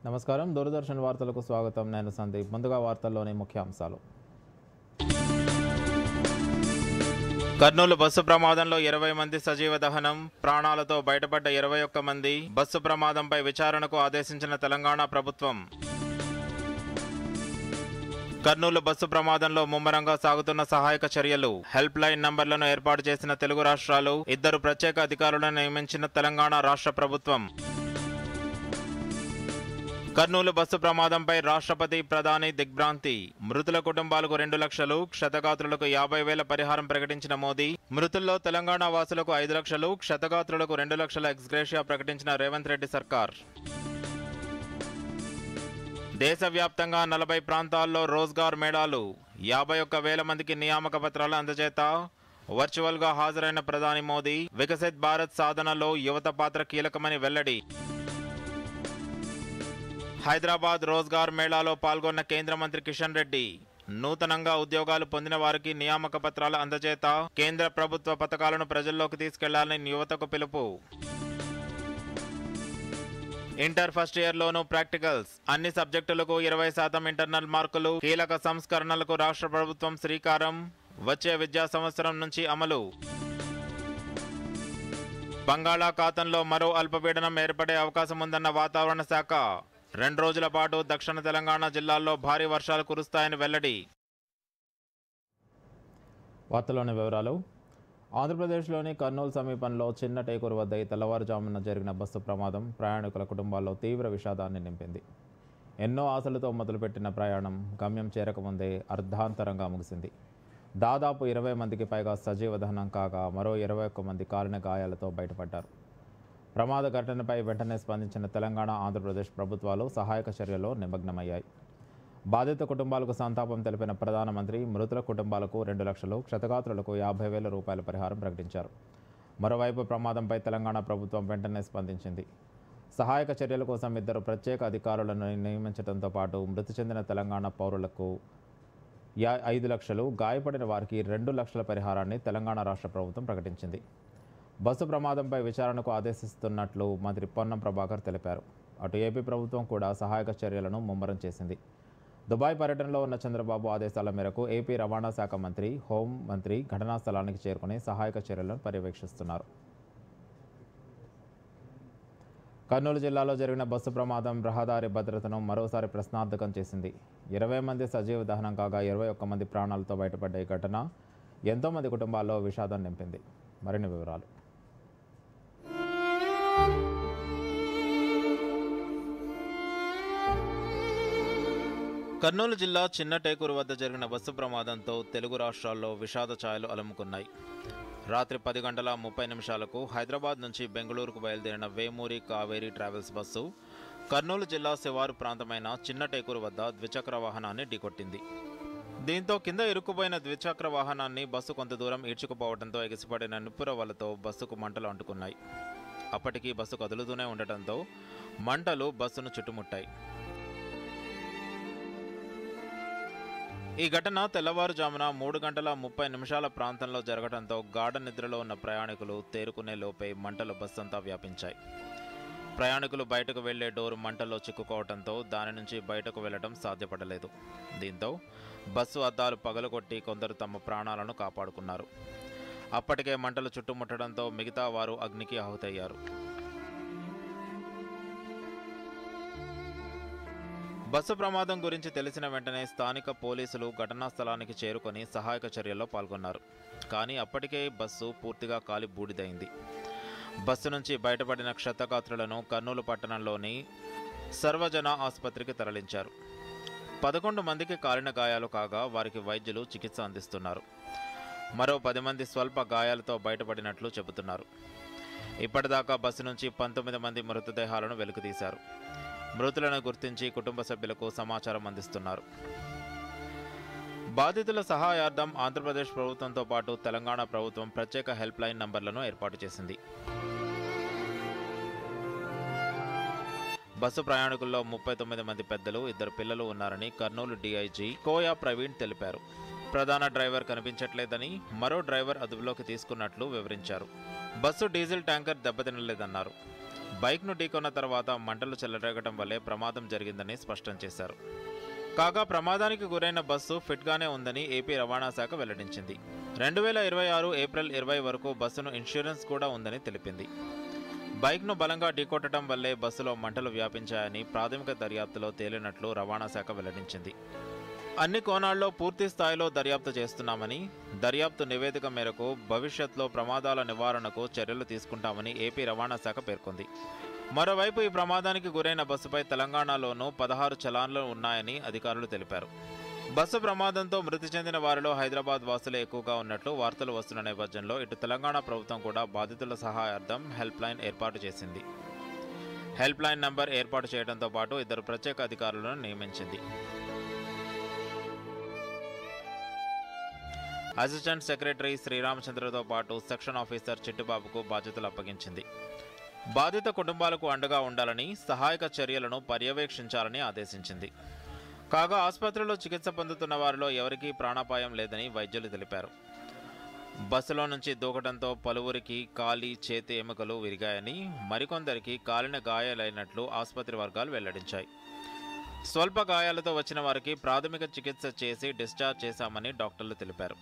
నమస్కారం. దూరదర్శన్ వార్తలకు స్వాగతం. నేను సందీప్. ముందుగా వార్తల్లోని ముఖ్యాంశాలు. కర్నూలు బస్సు ప్రమాదంలో 20 మంది సజీవ దహనం, ప్రాణాలతో బయటపడ్డ 21 మంది. బస్సు ప్రమాదంపై విచారణకు ఆదేశించిన తెలంగాణ ప్రభుత్వం. కర్నూలు బస్సు ప్రమాదంలో ముమ్మరంగా సాగుతున్న సహాయక చర్యలు. హెల్ప్ లైన్ నంబర్లను ఏర్పాటు చేసిన తెలుగు రాష్ట్రాలు. 2 ప్రత్యేక అధికారులను నియమించిన తెలంగాణ రాష్ట్ర ప్రభుత్వం. కర్నూలు బస్సు ప్రమాదంపై రాష్ట్రపతి, ప్రధాని దిగ్భ్రాంతి. మృతుల కుటుంబాలకు 2 లక్షలు, క్షతగాత్రులకు 50,000 పరిహారం ప్రకటించిన మోదీ. మృతుల్లో తెలంగాణ వాసులకు 5 లక్షలు, క్షతగాత్రులకు 2 లక్షల ఎక్స్గ్రేషియా ప్రకటించిన రేవంత్ రెడ్డి సర్కార్. దేశవ్యాప్తంగా 40 ప్రాంతాల్లో రోజ్గార్ మేళాలు. 51,000 మందికి నియామక పత్రాలు అందజేత. వర్చువల్గా హాజరైన ప్రధాని మోదీ. వికసిత్ భారత్ సాధనలో యువత పాత్ర కీలకమని వెల్లడి. హైదరాబాద్ రోజ్గార్ మేళాలో పాల్గొన్న కేంద్ర మంత్రి కిషన్ రెడ్డి. నూతనంగా ఉద్యోగాలు పొందిన వారికి నియామక పత్రాలు అందజేత. కేంద్ర ప్రభుత్వ పథకాలను ప్రజల్లోకి తీసుకెళ్లాలని యువతకు పిలుపు. ఇంటర్ ఫస్ట్ ఇయర్లోనూ ప్రాక్టికల్స్. అన్ని సబ్జెక్టులకు 20% ఇంటర్నల్ మార్కులు. కీలక సంస్కరణలకు రాష్ట్ర ప్రభుత్వం శ్రీకారం. వచ్చే విద్యా సంవత్సరం నుంచి అమలు. బంగాళాఖాతంలో మరో అల్పపీడనం ఏర్పడే అవకాశం ఉందన్న వాతావరణ శాఖ. 2 రోజుల పాటు దక్షిణ తెలంగాణ జిల్లాల్లో భారీ వర్షాలు కురుస్తాయని వెల్లడి. వార్తలోని వివరాలు. ఆంధ్రప్రదేశ్లోని కర్నూలు సమీపంలో చిన్న టేకూరు వద్ద ఈ తెల్లవారుజామున జరిగిన బస్సు ప్రమాదం ప్రయాణికుల కుటుంబాల్లో తీవ్ర విషాదాన్ని నింపింది. ఎన్నో ఆశలతో మొదలుపెట్టిన ప్రయాణం గమ్యం చేరకముందే అర్ధాంతరంగా ముగిసింది. దాదాపు 20 మందికి పైగా సజీవ దహనం కాగా మరో 21 మంది కాలిన గాయాలతో బయటపడ్డారు. ప్రమాద ఘటనపై వెంటనే స్పందించిన తెలంగాణ, ఆంధ్రప్రదేశ్ ప్రభుత్వాలు సహాయక చర్యల్లో నిమగ్నమయ్యాయి. బాధిత కుటుంబాలకు సంతాపం తెలిపిన ప్రధానమంత్రి మృతుల కుటుంబాలకు 2 లక్షలు, క్షతగాత్రులకు 50,000 రూపాయల పరిహారం ప్రకటించారు. మరోవైపు ప్రమాదంపై తెలంగాణ ప్రభుత్వం వెంటనే స్పందించింది. సహాయక చర్యల కోసం 2 ప్రత్యేక అధికారులను నియమించడంతో పాటు మృతి చెందిన తెలంగాణ పౌరులకు 5 లక్షలు, గాయపడిన వారికి 2 లక్షల పరిహారాన్ని తెలంగాణ రాష్ట్ర ప్రభుత్వం ప్రకటించింది. బస్సు ప్రమాదంపై విచారణకు ఆదేశిస్తున్నట్లు మంత్రి పొన్నం ప్రభాకర్ తెలిపారు. అటు ఏపీ ప్రభుత్వం కూడా సహాయక చర్యలను ముమ్మరం చేసింది. దుబాయ్ పర్యటనలో ఉన్న చంద్రబాబు ఆదేశాల మేరకు ఏపీ రవాణా శాఖ మంత్రి, హోం మంత్రి ఘటనా స్థలానికి చేరుకుని సహాయక చర్యలను పర్యవేక్షిస్తున్నారు. కర్నూలు జిల్లాలో జరిగిన బస్సు ప్రమాదం రహదారి భద్రతను మరోసారి ప్రశ్నార్థకం చేసింది. 20 మంది సజీవ దహనం కాగా 21 మంది ప్రాణాలతో బయటపడ్డ ఈ ఘటన ఎంతోమంది కుటుంబాల్లో విషాదం నింపింది. మరిన్ని వివరాలు. కర్నూలు జిల్లా చిన్న టేకూరు వద్ద జరిగిన బస్సు ప్రమాదంతో తెలుగు రాష్ట్రాల్లో విషాద ఛాయలు అలుముకున్నాయి. రాత్రి 10 గంటల 30 నిమిషాలకు హైదరాబాద్ నుంచి బెంగళూరుకు బయలుదేరిన వేమూరి కావేరీ ట్రావెల్స్ బస్సు కర్నూలు జిల్లా శివారు ప్రాంతమైన చిన్న టేకూరు వద్ద ద్విచక్ర వాహనాన్ని ఢీకొట్టింది. దీంతో కింద ఇరుక్కుపోయిన ద్విచక్ర వాహనాన్ని బస్సు కొంత దూరం ఈడ్చుకుపోవడంతో ఎగిసిపడిన నిప్పురవ్వలతో బస్సుకు మంటలు అంటుకున్నాయి. అప్పటికీ బస్సు కదులుతూనే ఉండటంతో మంటలు బస్సును చుట్టుముట్టాయి. ఈ ఘటన తెల్లవారుజామున 3 గంటల 30 నిమిషాల ప్రాంతంలో జరగడంతో గాఢ నిద్రలో ఉన్న ప్రయాణికులు తేరుకునే లోపే మంటలు బస్సంతా వ్యాపించాయి. ప్రయాణికులు బయటకు వెళ్లే డోరు మంటల్లో చిక్కుకోవడంతో దాని నుంచి బయటకు వెళ్లడం సాధ్యపడలేదు. దీంతో బస్సు అద్దాలు పగలగొట్టి కొందరు తమ ప్రాణాలను కాపాడుకున్నారు. అప్పటికే మంటలు చుట్టుముట్టడంతో మిగతా వారు అగ్నికి ఆహుతయ్యారు. బస్సు ప్రమాదం గురించి తెలిసిన వెంటనే స్థానిక పోలీసులు ఘటనా స్థలానికి చేరుకొని సహాయక చర్యల్లో పాల్గొన్నారు. కానీ అప్పటికే బస్సు పూర్తిగా కాలి బూడిదైంది. బస్సు నుంచి బయటపడిన క్షతగాత్రులను కర్నూలు పట్టణంలోని సర్వజన ఆసుపత్రికి తరలించారు. 11 మందికి కాలిన గాయాలు కాగా వారికి వైద్యులు చికిత్స అందిస్తున్నారు. మరో 10 మంది స్వల్ప గాయాలతో బయటపడినట్లు చెబుతున్నారు. ఇప్పటిదాకా బస్సు నుంచి 19 మంది మృతదేహాలను వెలికితీశారు. మృతులను గుర్తించి కుటుంబ సభ్యులకు సమాచారం అందిస్తున్నారు. బాధితుల సహాయార్థం ఆంధ్రప్రదేశ్ ప్రభుత్వంతో పాటు తెలంగాణ ప్రభుత్వం ప్రత్యేక హెల్ప్ లైన్ నంబర్లను ఏర్పాటు చేసింది. బస్సు ప్రయాణికుల్లో 39 మంది పెద్దలు, 2 పిల్లలు ఉన్నారని కర్నూలు డీఐజీ కోయా ప్రవీణ్ తెలిపారు. ప్రధాన డ్రైవర్ కనిపించట్లేదని, మరో డ్రైవర్ అదుపులోకి తీసుకున్నట్లు వివరించారు. బస్సు డీజిల్ ట్యాంకర్ దెబ్బతినలేదన్నారు. బైక్ను ఢీకొన్న తర్వాత మంటలు చెలరేగడం వల్లే ప్రమాదం జరిగిందని స్పష్టం చేశారు. కాగా ప్రమాదానికి గురైన బస్సు ఫిట్గానే ఉందని ఏపీ రవాణా శాఖ వెల్లడించింది. 2026 ఏప్రిల్ 20 వరకు బస్సును ఇన్సూరెన్స్ కూడా ఉందని తెలిపింది. బైక్ను బలంగా ఢీకొట్టడం వల్లే బస్సులో మంటలు వ్యాపించాయని ప్రాథమిక దర్యాప్తులో తేలినట్లు రవాణా శాఖ వెల్లడించింది. అన్ని కోణాల్లో పూర్తి స్థాయిలో దర్యాప్తు చేస్తున్నామని, దర్యాప్తు నివేదిక మేరకు భవిష్యత్తులో ప్రమాదాల నివారణకు చర్యలు తీసుకుంటామని ఏపీ రవాణా శాఖ పేర్కొంది. మరోవైపు ఈ ప్రమాదానికి గురైన బస్సుపై తెలంగాణలోనూ 16 చలాన్లు ఉన్నాయని అధికారులు తెలిపారు. బస్సు ప్రమాదంతో మృతి చెందిన వారిలో హైదరాబాద్ వాసులే ఎక్కువగా ఉన్నట్లు వార్తలు వస్తున్న నేపథ్యంలో ఇటు తెలంగాణ ప్రభుత్వం కూడా బాధితుల సహాయార్థం హెల్ప్ లైన్ ఏర్పాటు చేసింది. హెల్ప్ లైన్ నంబర్ ఏర్పాటు చేయడంతో పాటు 2 ప్రత్యేక అధికారులను నియమించింది. అసిస్టెంట్ సెక్రటరీ శ్రీరామచంద్రతో పాటు సెక్షన్ ఆఫీసర్ చిట్టుబాబుకు బాధ్యతలు అప్పగించింది. బాధిత కుటుంబాలకు అండగా ఉండాలని, సహాయక చర్యలను పర్యవేక్షించాలని ఆదేశించింది. కాగా ఆసుపత్రిలో చికిత్స పొందుతున్న వారిలో ఎవరికీ ప్రాణాపాయం లేదని వైద్యులు తెలిపారు. బస్సులో నుంచి దూకడంతో పలువురికి కాలి, చేతి ఎముకలు విరిగాయని, మరికొందరికి కాలిన గాయాలైనట్లు ఆసుపత్రి వర్గాలు వెల్లడించాయి. స్వల్ప గాయాలతో వచ్చిన వారికి ప్రాథమిక చికిత్స చేసి డిశ్చార్జ్ చేశామని డాక్టర్లు తెలిపారు.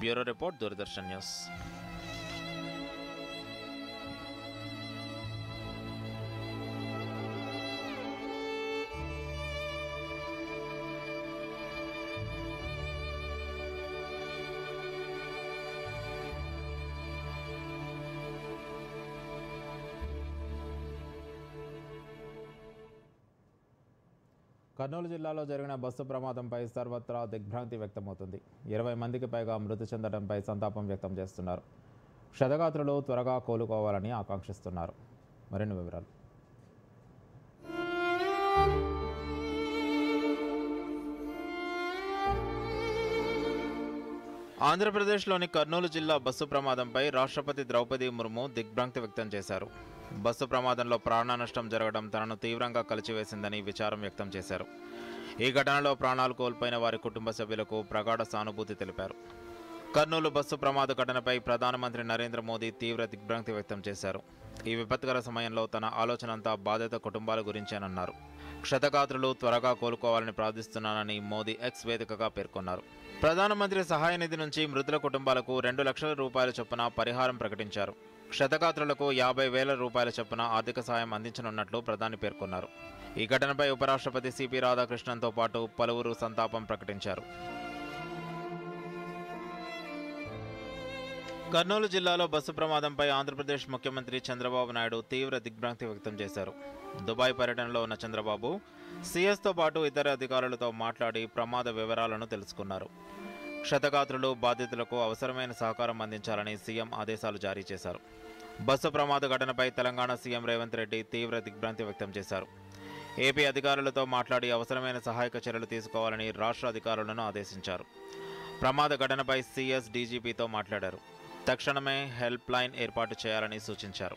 Bureau report, Doordarshan news. Kurnool జిల్లాలో జరిగిన బస్సు ప్రమాదంపై సర్వత్రా దిగ్భ్రాంతి వ్యక్తమవుతుంది. 20 మందికి పైగా మృతి చెందడంపై సంతాపం వ్యక్తం చేస్తున్నారు. క్షతగాత్రులు త్వరగా కోలుకోవాలని ఆకాంక్షిస్తున్నారు. మరిన్ని వివరాలు. ఆంధ్రప్రదేశ్లోని కర్నూలు జిల్లా బస్సు ప్రమాదంపై రాష్ట్రపతి ద్రౌపది ముర్ము దిగ్భ్రాంతి వ్యక్తం చేశారు. బస్సు ప్రమాదంలో ప్రాణ నష్టం జరగడం తనను తీవ్రంగా కలిచివేసిందని విచారం వ్యక్తం చేశారు. ఈ ఘటనలో ప్రాణాలు కోల్పోయిన వారి కుటుంబ సభ్యులకు ప్రగాఢ సానుభూతి తెలిపారు. కర్నూలు బస్సు ప్రమాద ఘటనపై ప్రధానమంత్రి నరేంద్ర మోదీ తీవ్ర దిగ్భ్రాంతి వ్యక్తం చేశారు. ఈ విపత్కర సమయంలో తన ఆలోచనంతా బాధిత కుటుంబాల గురించేనన్నారు. క్షతగాత్రులు త్వరగా కోలుకోవాలని ప్రార్థిస్తున్నానని మోదీ ఎక్స్ వేదికగా పేర్కొన్నారు. ప్రధానమంత్రి సహాయ నిధి నుంచి మృతుల కుటుంబాలకు 2 లక్షల రూపాయల చొప్పున పరిహారం ప్రకటించారు. క్షతగాత్రులకు 50,000 రూపాయల చొప్పున ఆర్థిక సాయం అందించనున్నట్లు ప్రధాని పేర్కొన్నారు. ఈ ఘటనపై ఉపరాష్ట్రపతి సిపి రాధాకృష్ణన్తో పాటు పలువురు సంతాపం ప్రకటించారు. కర్నూలు జిల్లాలో బస్సు ప్రమాదంపై ఆంధ్రప్రదేశ్ ముఖ్యమంత్రి చంద్రబాబు నాయుడు తీవ్ర దిగ్భ్రాంతి వ్యక్తం చేశారు. దుబాయ్ పర్యటనలో ఉన్న చంద్రబాబు సీఎస్తో పాటు ఇతర అధికారులతో మాట్లాడి ప్రమాద వివరాలను తెలుసుకున్నారు. క్షతగాత్రులు, బాధితులకు అవసరమైన సహకారం అందించాలని సీఎం ఆదేశాలు జారీ చేశారు. బస్సు ప్రమాద ఘటనపై తెలంగాణ సీఎం రేవంత్ రెడ్డి తీవ్ర దిగ్భ్రాంతి వ్యక్తం చేశారు. ఏపీ అధికారులతో మాట్లాడి అవసరమైన సహాయక చర్యలు తీసుకోవాలని రాష్ట్ర అధికారులను ఆదేశించారు. ప్రమాద ఘటనపై సీఎస్ డీజీపీతో మాట్లాడారు. తక్షణమే హెల్ప్ లైన్ ఏర్పాటు చేయాలని సూచించారు.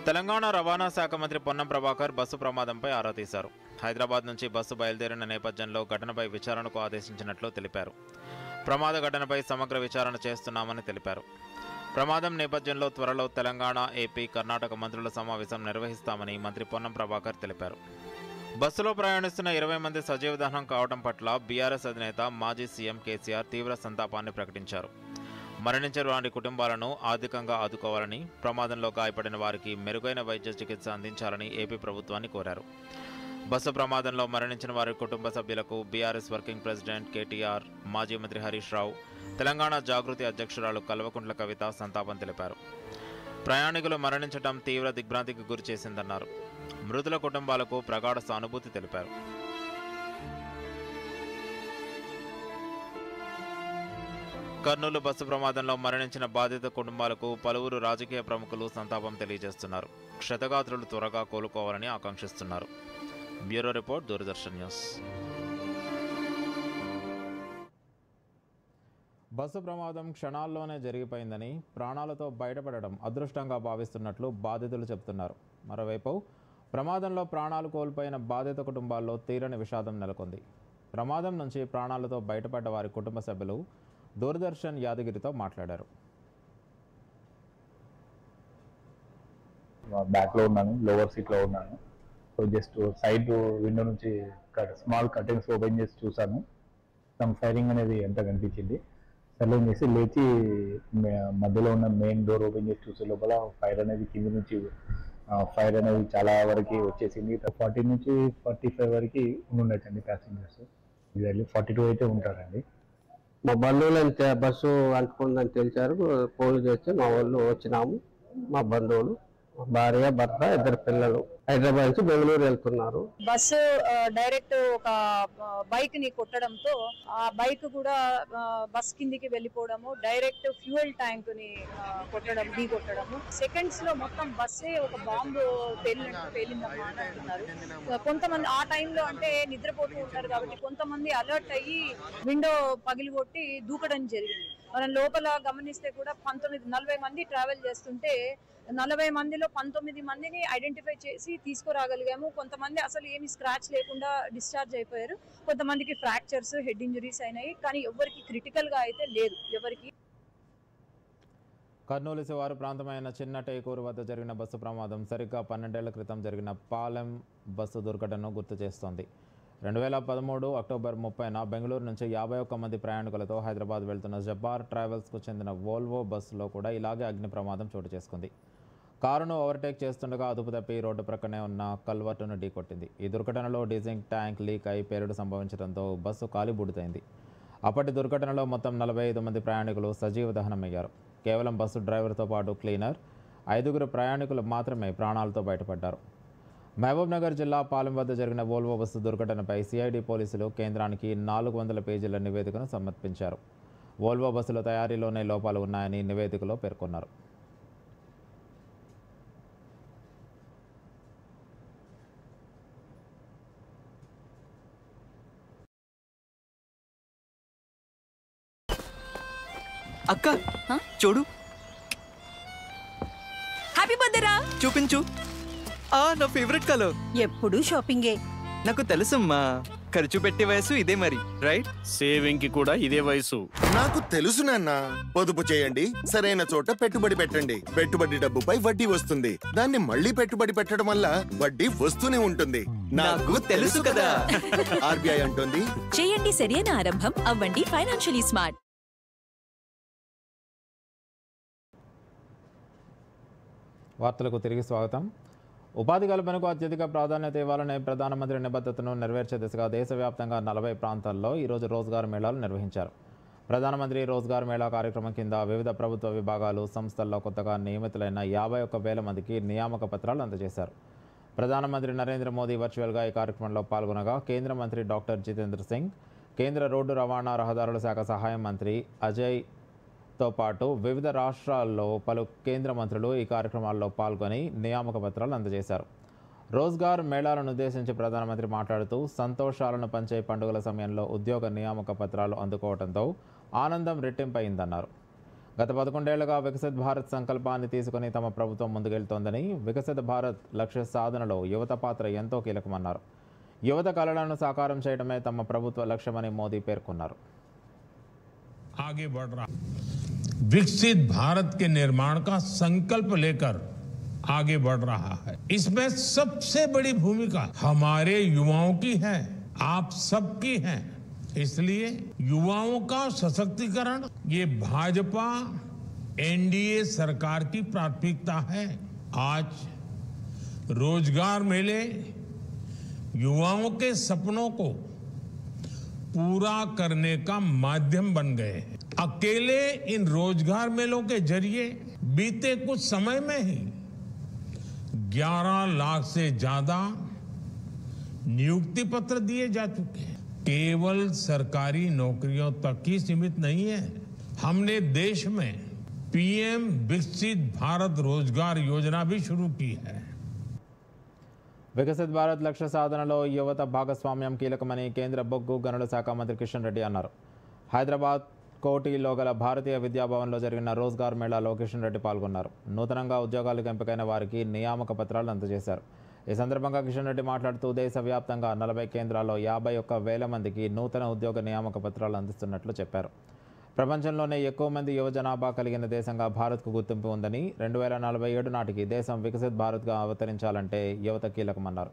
తెలంగాణ రవాణా శాఖ మంత్రి పొన్నం ప్రభాకర్ బస్సు ప్రమాదంపై ఆరా తీశారు. హైదరాబాద్ నుంచి బస్సు బయలుదేరిన నేపథ్యంలో ఘటనపై విచారణకు ఆదేశించినట్లు తెలిపారు. ప్రమాద ఘటనపై సమగ్ర విచారణ చేస్తున్నామని తెలిపారు. ప్రమాదం నేపథ్యంలో త్వరలో తెలంగాణ, ఏపీ, కర్ణాటక మంత్రుల సమావేశం నిర్వహిస్తామని మంత్రి పొన్నం ప్రభాకర్ తెలిపారు. బస్సులో ప్రయాణిస్తున్న 20 మంది సజీవదహనం కావడం పట్ల బీఆర్ఎస్ అధినేత మాజీ సీఎం కేసీఆర్ తీవ్ర సంతాపాన్ని ప్రకటించారు. మరణించిన వారి కుటుంబాలను ఆర్థికంగా ఆదుకోవాలని, ప్రమాదంలో గాయపడిన వారికి మెరుగైన వైద్య చికిత్స అందించాలని ఏపీ ప్రభుత్వాన్ని కోరారు. బస్సు ప్రమాదంలో మరణించిన వారి కుటుంబ సభ్యులకు బీఆర్ఎస్ వర్కింగ్ ప్రెసిడెంట్ కేటీఆర్, మాజీ మంత్రి హరీష్ రావు, తెలంగాణ జాగృతి అధ్యక్షురాలు కల్వకుంట్ల కవిత సంతాపం తెలిపారు. ప్రయాణికులు మరణించడం తీవ్ర దిగ్భ్రాంతికి గురిచేసిందన్నారు. మృతుల కుటుంబాలకు ప్రగాఢ సానుభూతి తెలిపారు. కర్నూలు బస్సు ప్రమాదంలో మరణించిన బాధిత కుటుంబాలకు పలువురు రాజకీయ ప్రముఖులు సంతాపం తెలియజేస్తున్నారు. క్షతగాత్రులు త్వరగా కోలుకోవాలని ఆకాంక్షిస్తున్నారు. Bureau report, Doordarshan news. Bus ప్రమాదం క్షణాల్లోనే జరిగిపోయిందని, ప్రాణాలతో బయటపడడం అదృష్టంగా భావిస్తున్నట్లు బాధితులు చెబుతున్నారు. మరోవైపు ప్రమాదంలో ప్రాణాలు కోల్పోయిన బాధిత కుటుంబాల్లో తీరని విషాదం నెలకొంది. ప్రమాదం నుంచి ప్రాణాలతో బయటపడ్డ వారి కుటుంబ సభ్యులు దూరదర్శన్ యాదగిరితో మాట్లాడారు. బ్యాక్లో ఉన్నాను, లోవర్ సీట్లో ఉన్నాను. సో జస్ట్ సైడ్ విండో నుంచి స్మాల్ కర్టెన్స్ ఓపెన్ చేసి చూసాను. సమ్ ఫైరింగ్ అనేది ఎంత కనిపించింది. సర్లే చేసి లేచి మధ్యలో ఉన్న మెయిన్ డోర్ ఓపెన్ చేసి చూసే లోపల ఫైర్ అనేది కింద నుంచి ఫైర్ అనేది చాలా వరకు వచ్చేసింది. 40 నుంచి 45 వరకు ఉండొచ్చండి ప్యాసింజర్స్. ఇది 42 అయితే ఉంటారండి. మా బంధువులు బస్సు అంటుకుందని తెలిసారు. ఫోన్ చేస్తే మా వాళ్ళు వచ్చినాము. మా బంధువులు భార్య భర్త 2 పిల్లలు హైదరాబాద్ నుంచి బెంగళూరు వెళ్తున్నారు. బస్సు డైరెక్ట్ ఒక బైక్ ని కొట్టడంతో ఆ బైక్ కూడా బస్ కిందికి వెళ్ళిపోవడము, డైరెక్ట్ ఫ్యూయల్ ట్యాంక్ ని కొట్టడం, ఢీ కొట్టడము. సెకండ్స్ లో మొత్తం బస్సే ఒక బాంబు పేలిందమ్మా అని అంటున్నారు. కొంతమంది ఆ టైంలో అంటే నిద్రపోతూ ఉంటారు కాబట్టి కొంతమంది అలర్ట్ అయ్యి విండో పగిలిగొట్టి దూకడం జరిగింది. మనం లోపల గమనిస్తే కూడా 40 మంది ట్రావెల్ చేస్తుంటే 40 మందిలో 19 మందిని ఐడెంటిఫై చేసి తీసుకురాగలిగాము. కొంతమంది అసలు ఏమి స్క్రాచ్ లేకుండా డిశ్చార్జ్ అయిపోయారు. కొంతమందికి ఫ్రాక్చర్స్, హెడ్ ఇంజరీస్ అయినాయి. కానీ ఎవరికి క్రిటికల్ గా అయితే లేదు. ఎవరికి కర్నూలు శివారు ప్రాంతమైన చిన్న టేకూరు వద్ద జరిగిన బస్సు ప్రమాదం సరిగ్గా 12 ఏళ్ల క్రితం జరిగిన పాలెం బస్సు దుర్ఘటనను గుర్తు చేస్తోంది. 2013 అక్టోబర్ 30న బెంగళూరు నుంచి 51 మంది ప్రయాణికులతో హైదరాబాద్ వెళ్తున్న జబ్బార్ ట్రావెల్స్కు చెందిన వోల్వో బస్సులో కూడా ఇలాగే అగ్ని ప్రమాదం చోటు చేసుకుంది. కారును ఓవర్టేక్ చేస్తుండగా అదుపు తప్పి రోడ్డు ప్రక్కనే ఉన్న కల్వర్టును ఢీకొట్టింది. ఈ దుర్ఘటనలో డీజిల్ ట్యాంక్ లీక్ అయి పేలుడు సంభవించడంతో బస్సు కాలిబూడిదైంది. అప్పటి దుర్ఘటనలో మొత్తం 45 మంది ప్రయాణికులు సజీవ దహనమయ్యారు. కేవలం బస్సు డ్రైవర్తో పాటు క్లీనర్, 5గురు ప్రయాణికులు మాత్రమే ప్రాణాలతో బయటపడ్డారు. మహబూబ్ నగర్ జిల్లా పాలెం వద్ద జరిగిన వోల్వో బస్సు దుర్ఘటనపై సిఐడి పోలీసులు కేంద్రానికి 400 పేజీల నివేదికను సమర్పించారు. వోల్వో బస్సుల తయారీలోనే లోపాలు ఉన్నాయని నివేదికలో పేర్కొన్నారు. అక్క చూడు, హ్యాపీ బర్త్డే రా. చూపించు. నా ఫేవరెట్ కలర్. ఎప్పుడు షాపింగే. నాకు తెలుసమ్మా, ఖర్చు పెట్టే వయసు ఇదే మరి, రైట్? సేవింగ్ కి కూడా ఇదే వయసు. నాకు తెలుసు నాన్న. పొదుపు చేయండి, సరైన చోట పెట్టుబడి పెట్టండి. పెట్టుబడి డబ్బుపై వడ్డీ వస్తుంది. దాన్ని మళ్ళీ పెట్టుబడి పెట్టడం వల్ల వడ్డీ వస్తూనే ఉంటుంది. నాకు తెలుసు కదా. ఆర్బీఐ అంటుంది, చేయండి సరైన ఆరంభం, అవ్వండి ఫైనాన్షియలీ స్మార్ట్. వార్తలకు తిరిగి స్వాగతం. ఉపాధి కల్పనకు అత్యధిక ప్రాధాన్యత ఇవ్వాలనే ప్రధానమంత్రి నిబద్ధతను నెరవేర్చే దిశగా దేశవ్యాప్తంగా 40 ప్రాంతాల్లో ఈరోజు రోజ్గార్ మేళాలు నిర్వహించారు. ప్రధానమంత్రి రోజ్గార్ మేళా కార్యక్రమం కింద వివిధ ప్రభుత్వ విభాగాలు, సంస్థల్లో కొత్తగా నియమితులైన 51,000 మందికి నియామక పత్రాలు అందజేశారు. ప్రధానమంత్రి నరేంద్ర మోదీ వర్చువల్గా ఈ కార్యక్రమంలో పాల్గొనగా కేంద్ర మంత్రి డాక్టర్ జితేంద్ర సింగ్, కేంద్ర రోడ్డు రవాణా రహదారుల శాఖ సహాయ మంత్రి అజయ్తో పాటు వివిధ రాష్ట్రాల్లో పలు కేంద్ర మంత్రులు ఈ కార్యక్రమాల్లో పాల్గొని నియామక పత్రాలు అందజేశారు. రోజ్గార్ మేళాలను ఉద్దేశించి ప్రధానమంత్రి మాట్లాడుతూ సంతోషాలను పంచే పండుగల సమయంలో ఉద్యోగ నియామక పత్రాలు అందుకోవడంతో ఆనందం రెట్టింపయిందన్నారు. గత 11 ఏళ్లుగా వికసిత్ భారత్ సంకల్పాన్ని తీసుకుని తమ ప్రభుత్వం ముందుకెళ్తోందని, వికసిత భారత్ లక్ష్య సాధనలో యువత పాత్ర ఎంతో కీలకమన్నారు. యువత కలలను సాకారం చేయడమే తమ ప్రభుత్వ లక్ష్యమని మోదీ పేర్కొన్నారు. आगे बढ़ रहा विकसित भारत के निर्माण का संकल्प लेकर आगे बढ़ रहा है। इसमें सबसे बड़ी भूमिका हमारे युवाओं की है, आप सबकी है। इसलिए युवाओं का सशक्तिकरण ये भाजपा एनडीए सरकार की प्राथमिकता है। आज रोजगार मेले युवाओं के सपनों को पूरा करने का माध्यम बन गए हैं। अकेले इन रोजगार मेलों के जरिए बीते कुछ समय में ही 11 लाख से ज्यादा नियुक्ति पत्र दिए जा चुके हैं। केवल सरकारी नौकरियों तक ही सीमित नहीं है। हमने देश में पीएम विकसित भारत रोजगार योजना भी शुरू की है। వికసిత్ భారత్ లక్ష్య సాధనలో యువత భాగస్వామ్యం కీలకమని కేంద్ర బొగ్గు గనుల శాఖ మంత్రి కిషన్ రెడ్డి అన్నారు. హైదరాబాద్ కోటిలో గల భారతీయ విద్యాభవన్లో జరిగిన రోజ్గార్ మేళాలో కిషన్ రెడ్డి పాల్గొన్నారు. నూతనంగా ఉద్యోగాలకు ఎంపికైన వారికి నియామక పత్రాలు అందజేశారు. ఈ సందర్భంగా కిషన్ రెడ్డి మాట్లాడుతూ దేశవ్యాప్తంగా 40 కేంద్రాల్లో 51,000 మందికి నూతన ఉద్యోగ నియామక పత్రాలు అందిస్తున్నట్లు చెప్పారు. ప్రపంచంలోనే ఎక్కువ మంది యువ జనాభా కలిగిన దేశంగా భారత్కు గుర్తింపు ఉందని 2047 నాటికి దేశం వికసిత్ భారత్గా అవతరించాలంటే యువత కీలకమన్నారు.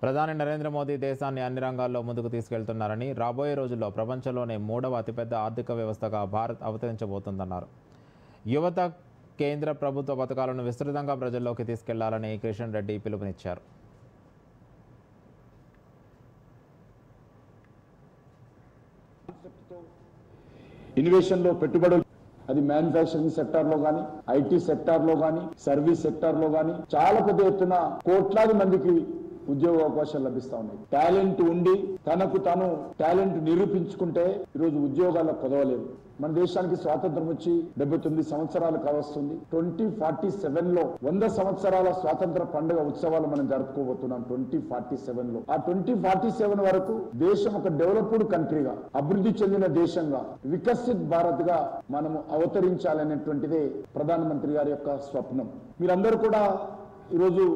ప్రధాని నరేంద్ర మోదీ దేశాన్ని అన్ని రంగాల్లో ముందుకు తీసుకెళ్తున్నారని, రాబోయే రోజుల్లో ప్రపంచంలోనే 3వ అతిపెద్ద ఆర్థిక వ్యవస్థగా భారత్ అవతరించబోతుందన్నారు. యువత కేంద్ర ప్రభుత్వ పథకాలను విస్తృతంగా ప్రజల్లోకి తీసుకెళ్లాలని కిషన్ రెడ్డి పిలుపునిచ్చారు. ఇన్నోవేషన్లో పెట్టుబడులు, అది మ్యానుఫ్యాక్చరింగ్ సెక్టార్లో కానీ, ఐటీ సెక్టార్లో కానీ, సర్వీస్ సెక్టార్లో కానీ చాలా పెద్ద ఎత్తున కోట్లాది మందికి ఉద్యోగ అవకాశాలు లభిస్తా ఉన్నాయి. టాలెంట్ ఉండి తనకు తాను టాలెంట్ నిరూపించుకుంటే ఈరోజు ఉద్యోగాల కొదవలేదు. మన దేశానికి స్వాతంత్రం వచ్చి 79 సంవత్సరాలు కావస్తుంది. 2047లో 100 సంవత్సరాల స్వాతంత్ర పండుగ ఉత్సవాలు మనం జరుపుకోబోతున్నాం. 2047లో ఆ 2047 వరకు దేశం ఒక డెవలప్డ్ కంట్రీగా, అభివృద్ధి చెందిన దేశంగా, వికసిత్ భారత్ గా మనము అవతరించాలనేటువంటిదే ప్రధానమంత్రి గారి యొక్క స్వప్నం. మీరందరూ కూడా ఈరోజు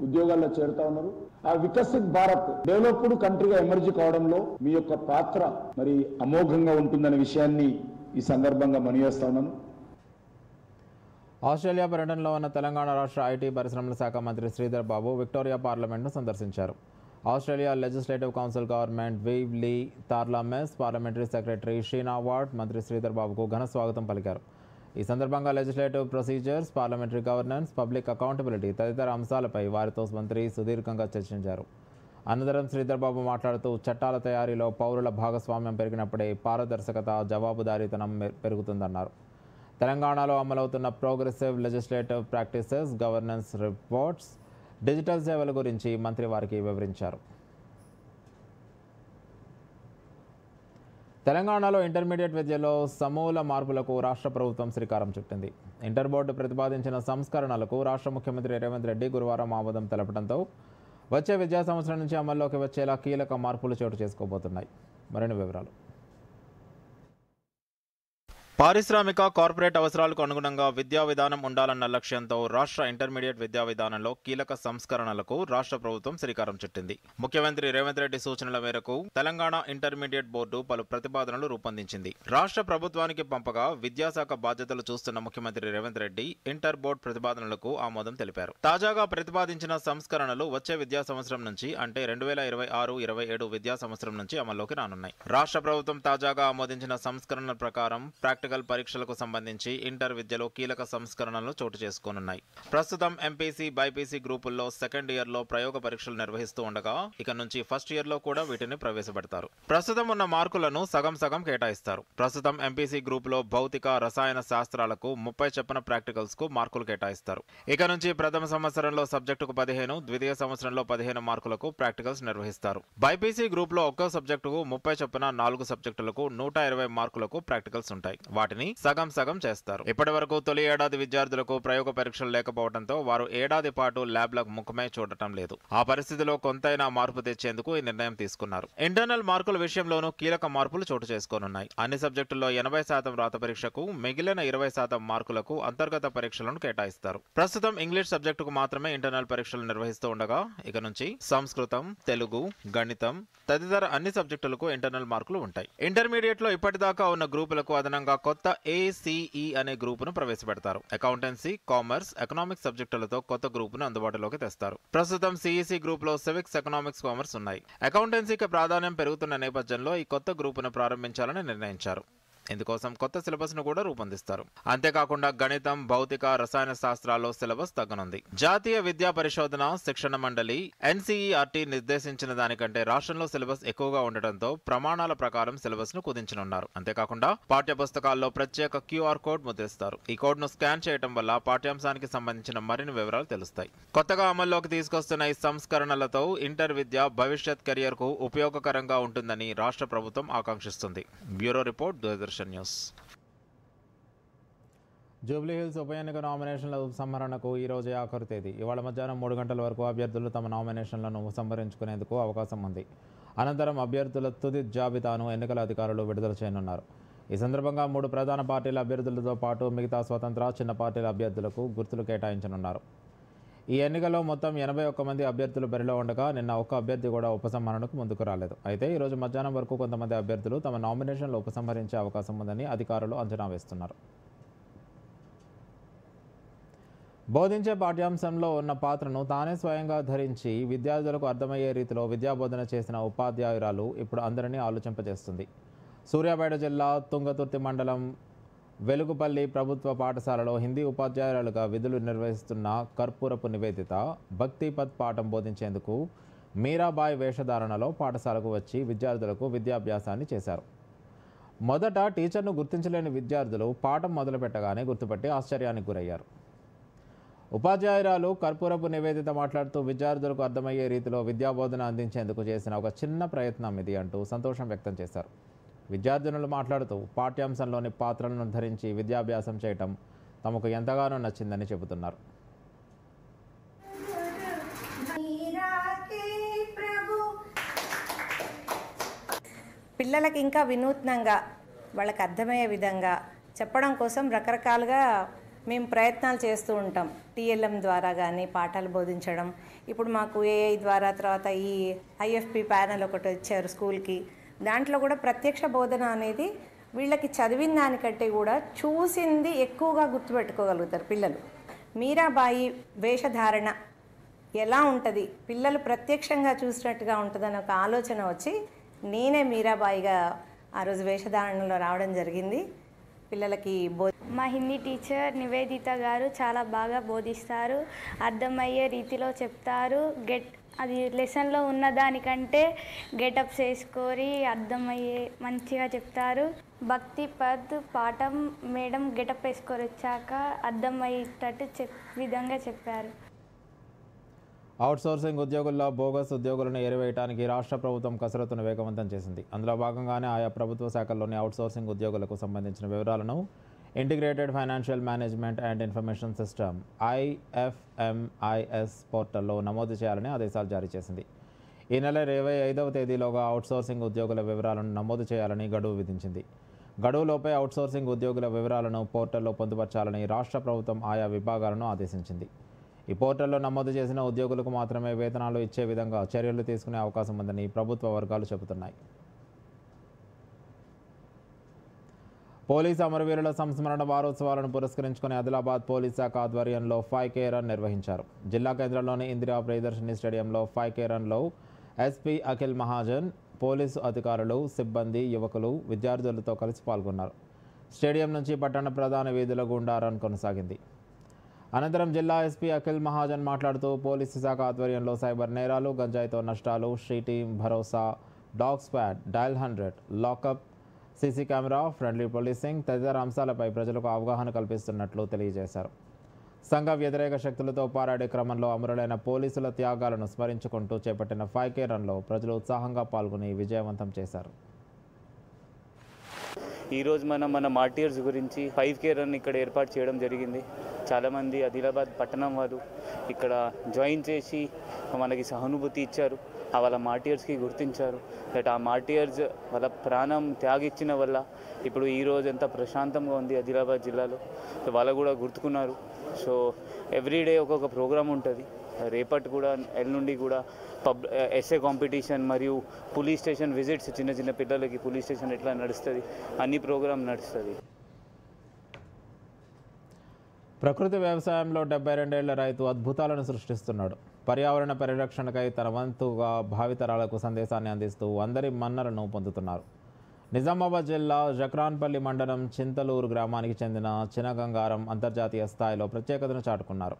ఉద్యోగాల్లో చేరుతా ఉన్నారు. ఆ వికసిత్ భారత్ డెవలప్డ్ కంట్రీగా ఎమర్జీ కావడంలో మీ యొక్క పాత్ర మరి అమోఘంగా ఉంటుందనే విషయాన్ని ఈ సందర్భంగా మనవిచేస్తా ఉన్నాను. ఆస్ట్రేలియా పర్యటనలో ఉన్న తెలంగాణ రాష్ట్ర ఐటీ పరిశ్రమల శాఖ మంత్రి శ్రీధర్ బాబు విక్టోరియా పార్లమెంట్ను సందర్శించారు. ఆస్ట్రేలియా లెజిస్లేటివ్ కౌన్సిల్ గవర్నమెంట్ వీవ్ Lee Tarlamis parliamentary secretary Sheena Ward మంత్రి శ్రీధర్ బాబుకు ఘన స్వాగతం పలికారు. ఈ సందర్భంగా legislative procedures, parliamentary governance, public accountability తదితర అంశాలపై వారితో మంత్రి సుదీర్ఘంగా చర్చించారు. అనంతరం శ్రీధర్ బాబు మాట్లాడుతూ చట్టాల తయారీలో పౌరుల భాగస్వామ్యం పెరిగినప్పుడే పారదర్శకత, జవాబుదారీతనం పెరుగుతుందన్నారు. తెలంగాణలో అమలవుతున్న progressive legislative practices, governance reports, digital సేవల గురించి మంత్రి వారికి వివరించారు. తెలంగాణలో ఇంటర్మీడియట్ విద్యలో సమూల మార్పులకు రాష్ట్ర ప్రభుత్వం శ్రీకారం చుట్టింది. ఇంటర్ బోర్డు ప్రతిపాదించిన సంస్కరణలకు రాష్ట్ర ముఖ్యమంత్రి రేవంత్ రెడ్డి గురువారం ఆమోదం తెలపడంతో వచ్చే విద్యా సంవత్సరం నుంచి అమల్లోకి వచ్చేలా కీలక మార్పులు చోటు చేసుకోబోతున్నాయి. మరిన్ని వివరాలు. పారిశ్రామిక, కార్పొరేట్ అవసరాలకు అనుగుణంగా విద్యా విధానం ఉండాలన్న లక్ష్యంతో రాష్ట్ర ఇంటర్మీడియట్ విద్యా విధానంలో కీలక సంస్కరణలకు రాష్ట్ర ప్రభుత్వం శ్రీకారం చుట్టింది. ముఖ్యమంత్రి రేవంత్ రెడ్డి సూచనల మేరకు తెలంగాణ ఇంటర్మీడియట్ బోర్డు పలు ప్రతిపాదనలు రూపొందించింది. రాష్ట్ర ప్రభుత్వానికి పంపగా విద్యాశాఖ బాధ్యతలు చూస్తున్న ముఖ్యమంత్రి రేవంత్ రెడ్డి ఇంటర్ బోర్డు ప్రతిపాదనలకు ఆమోదం తెలిపారు. తాజాగా ప్రతిపాదించిన సంస్కరణలు వచ్చే విద్యా సంవత్సరం నుంచి, అంటే 2026-27 విద్యా సంవత్సరం నుంచి అమల్లోకి రానున్నాయి. రాష్ట్ర ప్రభుత్వం తాజాగా ఆమోదించిన సంస్కరణల ప్రకారం ప్రాక్టికల్ పరీక్షలకు సంబంధించి ఇంటర్ విద్యలో కీలక సంస్కరణలు చోటు చేసుకోనున్నాయి. ప్రస్తుతం ఎంపీసీ, బైపీసీ గ్రూపుల్లో సెకండ్ ఇయర్ లో ప్రయోగ పరీక్షలు నిర్వహిస్తూ ఉండగా ఇక నుంచి ఫస్ట్ ఇయర్ లో కూడా వీటిని ప్రవేశపెడతారు. ప్రస్తుతం ఉన్న మార్కులను సగం సగం కేటాయిస్తారు. ప్రస్తుతం ఎంపీసీ గ్రూప్ లో భౌతిక, రసాయన శాస్త్రాలకు 30 చొప్పున ప్రాక్టికల్స్ కు మార్కులు కేటాయిస్తారు. ఇక నుంచి ప్రథమ సంవత్సరంలో సబ్జెక్టుకు 15, ద్వితీయ సంవత్సరంలో 15 మార్కులకు ప్రాక్టికల్స్ నిర్వహిస్తారు. బైపీసీ గ్రూప్ లో ఒక్కో సబ్జెక్టుకు 30 చొప్పున 4 సబ్జెక్టులకు 120 మార్కులకు ప్రాక్టికల్స్ ఉంటాయి. వాటిని సగం సగం చేస్తారు. ఇప్పటి వరకు తొలి ఏడాది విద్యార్థులకు ప్రయోగ పరీక్షలు లేకపోవడంతో వారు ఏడాది పాటు ల్యాబ్లకు ముఖమే చూడటం లేదు. ఆ పరిస్థితిలో కొంతైనా మార్పు తెచ్చేందుకు ఈ నిర్ణయం తీసుకున్నారు. ఇంటర్నల్ మార్కుల విషయంలోనూ కీలక మార్పులు చోటు చేసుకోనున్నాయి. అన్ని సబ్జెక్టుల్లో 80% రాత పరీక్షకు, మిగిలిన 20% మార్కులకు అంతర్గత పరీక్షలను కేటాయిస్తారు. ప్రస్తుతం ఇంగ్లీష్ సబ్జెక్టుకు మాత్రమే ఇంటర్నల్ పరీక్షలు నిర్వహిస్తూ ఉండగా ఇక నుంచి సంస్కృతం, తెలుగు, గణితం తదితర అన్ని సబ్జెక్టులకు ఇంటర్నల్ మార్కులు ఉంటాయి. ఇంటర్మీడియట్ లో ఇప్పటిదాకా ఉన్న గ్రూపులకు అదనంగా కొత్త ACE అనే గ్రూపును ప్రవేశపెడతారు. అకౌంటెన్సీ, కామర్స్, ఎకనామిక్స్ సబ్జెక్టులతో కొత్త గ్రూపును అందుబాటులోకి తెస్తారు. ప్రస్తుతం CEC గ్రూప్ లో సివిక్స్, ఎకనామిక్స్, కామర్స్ ఉన్నాయి. అకౌంటెన్సీకి ప్రాధాన్యం పెరుగుతున్న నేపథ్యంలో ఈ కొత్త గ్రూపును ప్రారంభించాలని నిర్ణయించారు. ఇందుకోసం కొత్త సిలబస్ ను కూడా రూపొందిస్తారు. అంతేకాకుండా గణితం, భౌతిక, రసాయన శాస్త్రాల్లో సిలబస్ తగ్గనుంది. జాతీయ విద్యా పరిశోధన శిక్షణ మండలి NCERT నిర్దేశించిన దానికంటే రాష్ట్రంలో సిలబస్ ఎక్కువగా ఉండటంతో ప్రమాణాల ప్రకారం సిలబస్ ను కుదించనున్నారు. అంతేకాకుండా పాఠ్య పుస్తకాల్లో ప్రత్యేక QR కోడ్ ముద్రిస్తారు. ఈ కోడ్ ను స్కాన్ చేయడం వల్ల పాఠ్యాంశానికి సంబంధించిన మరిన్ని వివరాలు తెలుస్తాయి. కొత్తగా అమల్లోకి తీసుకొస్తున్న ఈ సంస్కరణలతో ఇంటర్ విద్య భవిష్యత్ కెరియర్ కు ఉపయోగకరంగా ఉంటుందని రాష్ట్ర ప్రభుత్వం ఆకాంక్షిస్తుంది. Bureau report, Doordarshan news. Jubilee Hills ఉప ఎన్నిక నామినేషన్ల ఉపసంహరణకు ఈ రోజే ఆఖరు తేదీ. ఇవాళ మధ్యాహ్నం 3 గంటల వరకు అభ్యర్థులు తమ నామినేషన్లను ఉపసంహరించుకునేందుకు అవకాశం ఉంది. అనంతరం అభ్యర్థుల తుది జాబితాను ఎన్నికల అధికారులు విడుదల చేయనున్నారు. ఈ సందర్భంగా 3 ప్రధాన పార్టీల అభ్యర్థులతో పాటు మిగతా స్వతంత్ర, చిన్న పార్టీల అభ్యర్థులకు గుర్తులు కేటాయించనున్నారు. ఈ ఎన్నికల్లో మొత్తం 81 మంది అభ్యర్థులు బరిలో ఉండగా నిన్న ఒక్క అభ్యర్థి కూడా ఉపసంహరణకు ముందుకు రాలేదు. అయితే ఈరోజు మధ్యాహ్నం వరకు కొంతమంది అభ్యర్థులు తమ నామినేషన్లు ఉపసంహరించే అవకాశం ఉందని అధికారులు అంచనా వేస్తున్నారు. బోధించే పాఠ్యాంశంలో ఉన్న పాత్రను తానే స్వయంగా ధరించి విద్యార్థులకు అర్థమయ్యే రీతిలో విద్యాబోధన చేసిన ఉపాధ్యాయురాలు ఇప్పుడు అందరినీ ఆలోచింపజేస్తుంది. సూర్యాపేట జిల్లా తుంగతుర్తి మండలం వెలుగుపల్లి ప్రభుత్వ పాఠశాలలో హిందీ ఉపాధ్యాయురాలుగా విధులు నిర్వహిస్తున్న కర్పూరపు నివేదిత భక్తిపద్ పాఠం బోధించేందుకు మీరాబాయి వేషధారణలో పాఠశాలకు వచ్చి విద్యార్థులకు విద్యాభ్యాసాన్ని చేశారు. మొదట టీచర్ను గుర్తించలేని విద్యార్థులు పాఠం మొదలుపెట్టగానే గుర్తుపట్టి ఆశ్చర్యానికి గురయ్యారు. ఉపాధ్యాయురాలు కర్పూరపు నివేదిత మాట్లాడుతూ విద్యార్థులకు అర్థమయ్యే రీతిలో విద్యాబోధన అందించేందుకు చేసిన ఒక చిన్న ప్రయత్నం ఇది అంటూ సంతోషం వ్యక్తం చేశారు. విద్యార్థినులు మాట్లాడుతూ పాఠ్యాంశంలోని పాత్రలను ధరించి విద్యాభ్యాసం చేయటం తమకు ఎంతగానో నచ్చిందని చెబుతున్నారు. పిల్లలకి ఇంకా వినూత్నంగా వాళ్ళకి అర్థమయ్యే విధంగా చెప్పడం కోసం రకరకాలుగా మేము ప్రయత్నాలు చేస్తూ ఉంటాం. టీఎల్ఎం ద్వారా కానీ పాఠాలు బోధించడం, ఇప్పుడు మాకు ఏఐ ద్వారా, తర్వాత ఈ ఐఎఫ్పి ప్యానల్ ఒకటి ఇచ్చారు స్కూల్కి, దాంట్లో కూడా ప్రత్యక్ష బోధన అనేది వీళ్ళకి చదివిన దానికంటే కూడా చూసింది ఎక్కువగా గుర్తుపెట్టుకోగలుగుతారు పిల్లలు. మీరాబాయి వేషధారణ ఎలా ఉంటుంది, పిల్లలు ప్రత్యక్షంగా చూసినట్టుగా ఉంటుందని ఒక ఆలోచన వచ్చి నేనే మీరాబాయిగా ఆ రోజు వేషధారణలో రావడం జరిగింది. పిల్లలకి మా హిందీ టీచర్ నివేదిత గారు చాలా బాగా బోధిస్తారు, అర్థమయ్యే రీతిలో చెప్తారు. అది లెసన్లో ఉన్న దానికంటే గెటప్స్ వేసుకొని అర్థమయ్యే మంచిగా చెప్తారు. భక్తి పద్ పాఠం మేడం గెటప్ వేసుకొని వచ్చాక అర్థమయ్యేటట్టు విధంగా చెప్పారు. అవుట్సోర్సింగ్ ఉద్యోగుల్లో బోగస్ ఉద్యోగులను ఏరివేయడానికి రాష్ట్ర ప్రభుత్వం కసరత్తును వేగవంతం చేసింది. అందులో భాగంగానే ఆయా ప్రభుత్వ శాఖల్లోని అవుట్సోర్సింగ్ ఉద్యోగులకు సంబంధించిన వివరాలను integrated financial management and information system IFMIS పోర్టల్లో నమోదు చేయాలని ఆదేశాలు జారీ చేసింది. ఈ నెల 25వ తేదీలోగా అవుట్సోర్సింగ్ ఉద్యోగుల వివరాలను నమోదు చేయాలని గడువు విధించింది. గడువులోపే అవుట్సోర్సింగ్ ఉద్యోగుల వివరాలను పోర్టల్లో పొందుపరచాలని రాష్ట్ర ప్రభుత్వం ఆయా విభాగాలను ఆదేశించింది. ఈ పోర్టల్లో నమోదు చేసిన ఉద్యోగులకు మాత్రమే వేతనాలు ఇచ్చే విధంగా చర్యలు తీసుకునే అవకాశం ఉందని ప్రభుత్వ వర్గాలు చెబుతున్నాయి. పోలీసు అమరవీరుల సంస్మరణ వారోత్సవాలను పురస్కరించుకుని ఆదిలాబాద్ పోలీస్ శాఖ ఆధ్వర్యంలో 5K రన్ నిర్వహించారు. జిల్లా కేంద్రంలోని ఇందిరా ప్రియదర్శిని స్టేడియంలో 5K రన్లో ఎస్పీ అఖిల్ మహాజన్, పోలీసు అధికారులు, సిబ్బంది, యువకులు, విద్యార్థులతో కలిసి పాల్గొన్నారు. స్టేడియం నుంచి పట్టణ ప్రధాన వీధుల గుండా రన్ కొనసాగింది. అనంతరం జిల్లా ఎస్పీ అఖిల్ మహాజన్ మాట్లాడుతూ పోలీసు శాఖ ఆధ్వర్యంలో సైబర్ నేరాలు, గంజాయితో నష్టాలు, she team, Bharosa, dog squad, dial 100, lockup, CC camera, friendly policing తదితర అంశాలపై ప్రజలకు అవగాహన కల్పిస్తున్నట్లు తెలియజేశారు. సంఘ వ్యతిరేక శక్తులతో పోరాడే క్రమంలో అమరులైన పోలీసుల త్యాగాలను స్మరించుకుంటూ చేపట్టిన 5K రన్లో ప్రజలు ఉత్సాహంగా పాల్గొని విజయవంతం చేశారు. ఈరోజు మన మార్టియర్స్ గురించి 5K రన్ ఇక్కడ ఏర్పాటు చేయడం జరిగింది. చాలామంది ఆదిలాబాద్ పట్టణం వారు ఇక్కడ జాయిన్ చేసి మనకి సహానుభూతి ఇచ్చారు. వాళ్ళ మార్టియర్స్కి గుర్తించారు. దట్ ఆ మార్టియర్స్ వాళ్ళ ప్రాణం త్యాగిచ్చిన వల్ల ఇప్పుడు ఈరోజు ఎంత ప్రశాంతంగా ఉంది ఆదిలాబాద్ జిల్లాలో. సో వాళ్ళు కూడా గుర్తుకున్నారు. సో ఎవ్రీడే ఒక్కొక్క ప్రోగ్రామ్ ఉంటుంది. రేపటి కూడా ఎల్లుండి కూడా ఎస్ఏ కాంపిటీషన్ మరియు పోలీస్ స్టేషన్ విజిట్స్, చిన్న చిన్న పిల్లలకి పోలీస్ స్టేషన్ ఎట్లా నడుస్తుంది అన్ని ప్రోగ్రాం నడుస్తుంది. ప్రకృతి వ్యవసాయంలో 72 ఏళ్ల రైతు అద్భుతాలను సృష్టిస్తున్నాడు. పర్యావరణ పరిరక్షణకై తన వంతుగా భావితరాలకు సందేశాన్ని అందిస్తూ అందరి మన్నలను పొందుతున్నారు. నిజామాబాద్ జిల్లా జక్రాన్పల్లి మండలం చింతలూరు గ్రామానికి చెందిన చినగంగారం అంతర్జాతీయ స్థాయిలో ప్రత్యేకతను చాటుకున్నారు.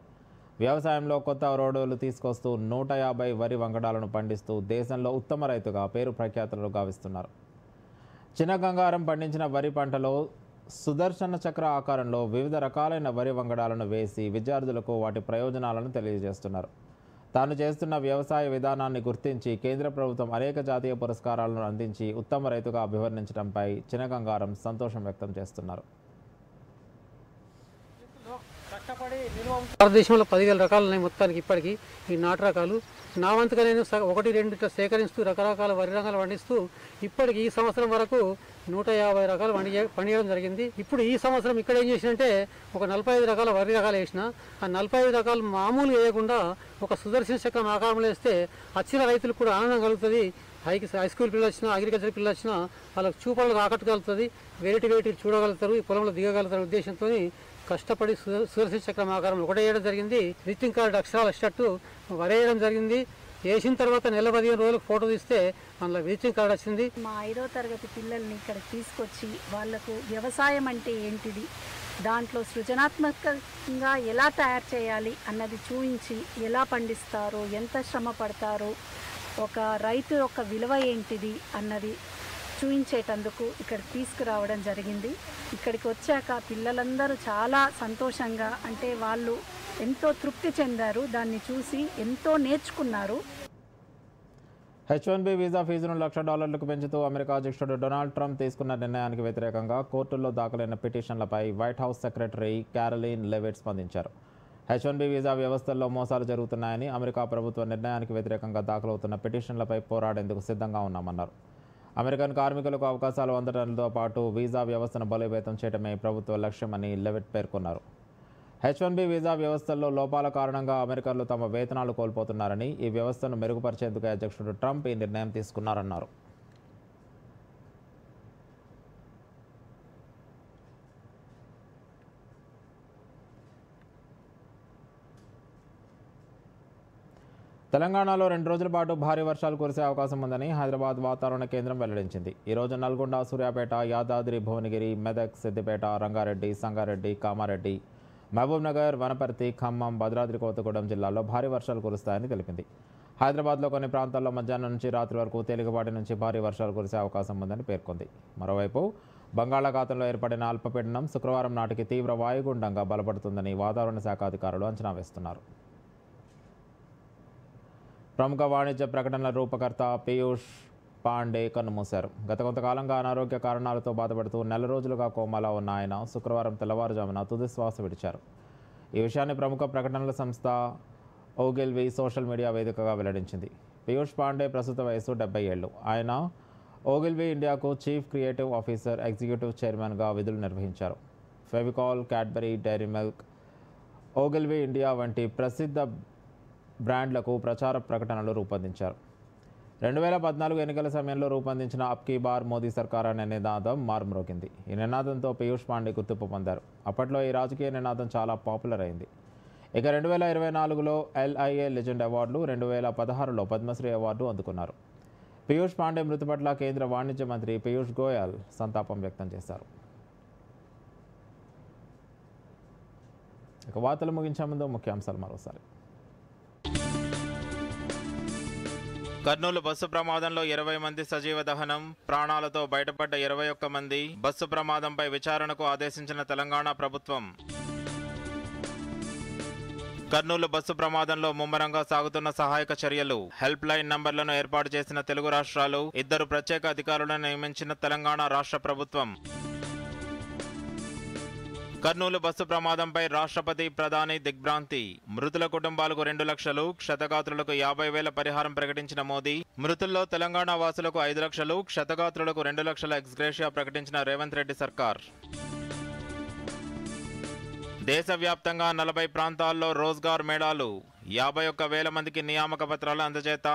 వ్యవసాయంలో కొత్త రోడ్డులు తీసుకొస్తూ 150 వరి వంగడాలను పండిస్తూ దేశంలో ఉత్తమ రైతుగా పేరు ప్రఖ్యాతులు గావిస్తున్నారు. చినగంగారం పండించిన వరి పంటలో సుదర్శన చక్ర ఆకారంలో వివిధ రకాలైన వరి వంగడాలను వేసి విద్యార్థులకు వాటి ప్రయోజనాలను తెలియజేస్తున్నారు. తాను చేస్తున్న వ్యవసాయ విధానాన్ని గుర్తించి కేంద్ర ప్రభుత్వం అనేక జాతీయ పురస్కారాలను అందించి ఉత్తమ రైతుగా అభివర్ణించడంపై చినగంగారం సంతోషం వ్యక్తం చేస్తున్నారు. భారతదేశంలో 10,000 రకాలు ఉన్నాయి మొత్తానికి ఇప్పటికీ ఈ నాటు రకాలు. నా వంతుగా నేను 1-2 ఇట్లా సేకరిస్తూ రకరకాల వరి రకాలు పండిస్తూ ఇప్పటికి ఈ సంవత్సరం వరకు 150 రకాలు పండించడం జరిగింది. ఇప్పుడు ఈ సంవత్సరం ఇక్కడ ఏం చేసినంటే ఒక 45 రకాల వరి రకాలు వేసిన. ఆ 45 రకాలు మామూలు వేయకుండా ఒక సుదర్శన చక్రం ఆకారంలో వేస్తే వచ్చిన రైతులకు కూడా ఆనందం కలుగుతుంది. హై స్కూల్ పిల్లలు వచ్చినా, అగ్రికల్చర్ పిల్లలు వచ్చినా వాళ్ళకి చూపాలకు ఆకట్టుకలుగుతుంది. వెరైటీ చూడగలుగుతారు, ఈ పొలంలో దిగగలుగుతారు ఉద్దేశంతో కష్టపడి సుదర్శన చక్రం ఆకారం ఒకటే వేయడం జరిగింది. విజిటింగ్ కార్డు అక్షరాలు వచ్చేటట్టు వరేయడం జరిగింది. వేసిన తర్వాత నెల 15 రోజులకు ఫోటో తీస్తే అందులో విజిటింగ్ కార్డు వచ్చింది. మా 5వ తరగతి పిల్లల్ని ఇక్కడ తీసుకొచ్చి వాళ్లకు వ్యవసాయం అంటే ఏంటిది, దాంట్లో సృజనాత్మకంగా ఎలా తయారు చేయాలి అన్నది చూపించి ఎలా పండిస్తారు, ఎంత శ్రమ పడతారు, ఒక రైతు యొక్క విలువ ఏంటిది అన్నది చూపించేటందుకు ఇక్కడ తీసుకురావడం జరిగింది. ఇక్కడికి వచ్చాక పిల్లలందరూ చాలా సంతోషంగా, అంటే వాళ్ళు ఎంతో తృప్తి చెందారు, దాన్ని చూసి ఎంతో నేర్చుకున్నారు. H-1B వీసా ఫీజును $1,00,000 పెంచుతూ అమెరికా అధ్యక్షుడు డొనాల్డ్ ట్రంప్ తీసుకున్న నిర్ణయానికి వ్యతిరేకంగా కోర్టుల్లో దాఖలైన పిటిషన్లపై White House secretary Karoline Leavitt స్పందించారు. H-1B వీసా వ్యవస్థల్లో మోసాలు జరుగుతున్నాయని, అమెరికా ప్రభుత్వ నిర్ణయానికి వ్యతిరేకంగా దాఖలవుతున్న పిటిషన్లపై పోరాడేందుకు సిద్ధంగా ఉన్నామన్నారు. అమెరికన్ కార్మికులకు అవకాశాలు అందడంతో పాటు వీసా వ్యవస్థను బలోపేతం చేయడమే ప్రభుత్వ లక్ష్యమని లెవిట్ పేర్కొన్నారు. H-1B వీసా వ్యవస్థల్లో లోపాల కారణంగా అమెరికన్లు తమ వేతనాలు కోల్పోతున్నారని, ఈ వ్యవస్థను మెరుగుపరిచేందుకు అధ్యక్షుడు ట్రంప్ ఈ నిర్ణయం తీసుకున్నారన్నారు. తెలంగాణలో 2 రోజుల పాటు భారీ వర్షాలు కురిసే అవకాశం ఉందని హైదరాబాద్ వాతావరణ కేంద్రం వెల్లడించింది. ఈరోజు నల్గొండ, సూర్యాపేట, యాదాద్రి భువనగిరి, మెదక్, సిద్దిపేట, రంగారెడ్డి, సంగారెడ్డి, కామారెడ్డి, మహబూబ్నగర్, వనపర్తి, ఖమ్మం, భద్రాద్రి కొత్తగూడెం జిల్లాల్లో భారీ వర్షాలు కురుస్తాయని తెలిపింది. హైదరాబాద్లో కొన్ని ప్రాంతాల్లో మధ్యాహ్నం నుంచి రాత్రి వరకు తేలికపాటి నుంచి భారీ వర్షాలు కురిసే అవకాశం ఉందని పేర్కొంది. మరోవైపు బంగాళాఖాతంలో ఏర్పడిన అల్పపీడనం శుక్రవారం నాటికి తీవ్ర వాయుగుండంగా బలపడుతుందని వాతావరణ శాఖ అధికారులు అంచనా వేస్తున్నారు. ప్రముఖ వాణిజ్య ప్రకటనల రూపకర్త పీయూష్ పాండే కన్నుమూశారు. గత కొంతకాలంగా అనారోగ్య కారణాలతో బాధపడుతూ నెల రోజులుగా కోమాలో ఉన్న ఆయన శుక్రవారం తెల్లవారుజామున తుది శ్వాస విడిచారు. ఈ విషయాన్ని ప్రముఖ ప్రకటనల సంస్థ ఓగిల్వీ సోషల్ మీడియా వేదికగా వెల్లడించింది. పీయూష్ పాండే ప్రస్తుత వయసు 70 ఏళ్లు. ఆయన ఓగిల్వీ ఇండియాకు చీఫ్ క్రియేటివ్ ఆఫీసర్, ఎగ్జిక్యూటివ్ చైర్మన్గా విధులు నిర్వహించారు. Fevicol, Cadbury Dairy Milk, Ogilvy India వంటి ప్రసిద్ధ బ్రాండ్లకు ప్రచార ప్రకటనలు రూపొందించారు. 2014 ఎన్నికల సమయంలో రూపొందించిన అబ్ కీ బార్ మోదీ సర్కార్ అనే నినాదం మారుమ్రోగింది. ఈ నినాదంతో పీయూష్ పాండే గుర్తింపు పొందారు. అప్పట్లో ఈ రాజకీయ నినాదం చాలా పాపులర్ అయింది. ఇక 2024లో LIA లెజెండ్ అవార్డులు, 2016లో పద్మశ్రీ అవార్డు అందుకున్నారు. పీయూష్ పాండే మృతి పట్ల కేంద్ర వాణిజ్య మంత్రి పీయూష్ గోయల్ సంతాపం వ్యక్తం చేశారు. ఇక వార్తలు ముగించే ముందు ముఖ్యాంశాలు మరోసారి. కర్నూలు బస్సు ప్రమాదంలో 20 మంది సజీవ దహనం, ప్రాణాలతో బయటపడ్డ 21 మంది. బస్సు ప్రమాదంపై విచారణకు ఆదేశించిన తెలంగాణ ప్రభుత్వం. కర్నూలు బస్సు ప్రమాదంలో ముమ్మరంగా సాగుతున్న సహాయక చర్యలు. హెల్ప్ లైన్ నంబర్లను ఏర్పాటు చేసిన తెలుగు రాష్ట్రాలు. 2 ప్రత్యేక అధికారులను నియమించిన తెలంగాణ రాష్ట్ర ప్రభుత్వం. కర్నూలు బస్సు ప్రమాదంపై రాష్ట్రపతి, ప్రధాని దిగ్భ్రాంతి. మృతుల కుటుంబాలకు 2 లక్షలు, క్షతగాత్రులకు 50,000 పరిహారం ప్రకటించిన మోదీ. మృతుల్లో తెలంగాణ వాసులకు 5 లక్షలు, క్షతగాత్రులకు 2 లక్షల ఎక్స్గ్రేషియా ప్రకటించిన రేవంత్ రెడ్డి సర్కార్. దేశవ్యాప్తంగా 40 ప్రాంతాల్లో రోజ్గార్ మేళాలు. 51,000 మందికి నియామక పత్రాలు అందజేత.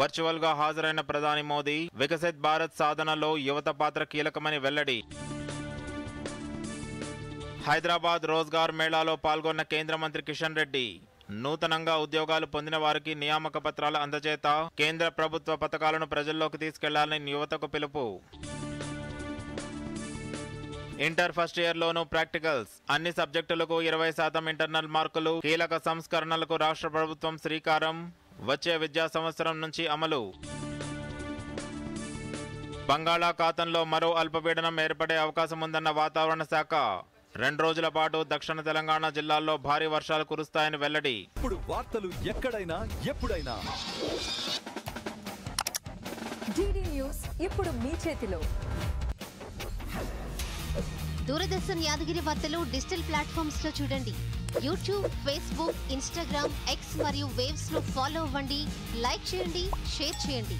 వర్చువల్గా హాజరైన ప్రధాని మోదీ. వికసిత్ భారత్ సాధనలో యువత పాత్ర కీలకమని వెల్లడి. హైదరాబాద్ రోజ్గార్ మేళాలో పాల్గొన్న కేంద్ర మంత్రి కిషన్ రెడ్డి. నూతనంగా ఉద్యోగాలు పొందిన వారికి నియామక పత్రాలు అందజేత. కేంద్ర ప్రభుత్వ పథకాలను ప్రజల్లోకి తీసుకెళ్లాలని యువతకు పిలుపు. ఇంటర్ ఫస్ట్ ఇయర్లోనూ ప్రాక్టికల్స్. అన్ని సబ్జెక్టులకు 20% ఇంటర్నల్ మార్కులు. కీలక సంస్కరణలకు రాష్ట్ర ప్రభుత్వం శ్రీకారం. వచ్చే విద్యా సంవత్సరం నుంచి అమలు. బంగాళాఖాతంలో మరో అల్పపీడనం ఏర్పడే అవకాశం ఉందన్న వాతావరణ శాఖ. 2 రోజుల పాటు దక్షిణ తెలంగాణ జిల్లాల్లో భారీ వర్షాలు కురుస్తాయని వెల్లడి. ఇప్పుడు వార్తలు ఎక్కడైనా ఎప్పుడైనా DD న్యూస్ ఇప్పుడు మీ చేతిలో. దూరదర్శన్ యాదగిరి వార్తలు డిజిటల్ ప్లాట్ఫామ్స్ లో చూడండి. యూట్యూబ్, ఫేస్బుక్, ఇన్స్టాగ్రామ్, ఎక్స్ మరియు వేవ్స్ లో ఫాలో అవ్వండి, లైక్ చేయండి, షేర్ చేయండి.